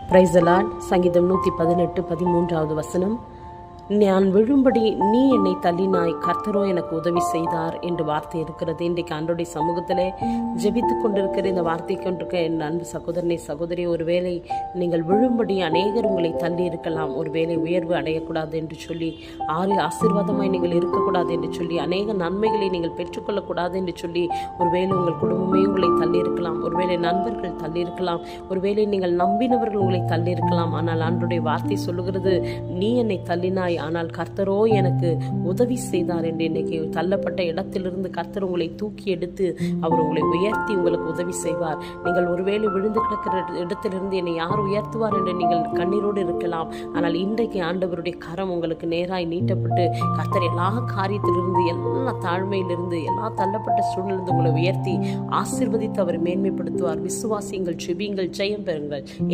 Praise the Lord. சங்கீதம் 118:13 வசனம். நான் விழும்படி நீ என்னை தள்ளினாய், கர்த்தரோ எனக்கு உதவி செய்தார் என்று வார்த்தை இருக்கிறது. இன்றைக்கு ஆண்டவருடைய சமூகத்திலே ஜெபித்து கொண்டிருக்கிற இந்த வார்த்தை கொண்டிருக்க என் அன்பு சகோதரனே சகோதரி, ஒருவேளை நீங்கள் விழும்படி அநேகர் உங்களை தள்ளி இருக்கலாம். ஒருவேளை உயர்வு அடையக்கூடாது என்று சொல்லி, ஆசீர்வாதமாய் நீங்கள் இருக்கக்கூடாது என்று சொல்லி, அநேக நன்மைகளை நீங்கள் பெற்றுக்கொள்ளக்கூடாது என்று சொல்லி, ஒருவேளை உங்கள் குடும்பமே உங்களை தள்ளி இருக்கலாம், ஒருவேளை நண்பர்கள் தள்ளி இருக்கலாம், ஒருவேளை நீங்கள் நம்பினவர்கள் உங்களை தள்ளி இருக்கலாம். ஆனால் ஆண்டவருடைய வார்த்தை சொல்லுகிறது, நீ என்னை தள்ளினாய், ஆனால் கர்த்தரோ எனக்கு உதவி செய்தார் என்று. இன்னைக்கு தள்ளப்பட்ட இடத்திலிருந்து கர்த்தர் உங்களை தூக்கி எடுத்து அவர் உங்களை உயர்த்தி உங்களுக்கு உதவி செய்வார். நீங்கள் ஒருவேளை விழுந்து கிடக்கிற இடத்திலிருந்து என்னை யார் உயர்த்துவார் என்று நீங்கள் கண்ணீரோடு இருக்கலாம். ஆனால் இன்றைக்கு ஆண்டவருடைய கரம் உங்களுக்கு நேராய் நீட்டப்பட்டு கர்த்தர் எல்லா காரியத்திலிருந்து, எல்லா தாழ்மையிலிருந்து, எல்லா தள்ளப்பட்ட சூழ்நிலிருந்து உங்களை உயர்த்தி ஆசீர்வதித்து அவர் மேன்மைப்படுத்துவார். விசுவாசியுங்கள், ஜெபியுங்கள், ஜெயம் பெறுங்கள்.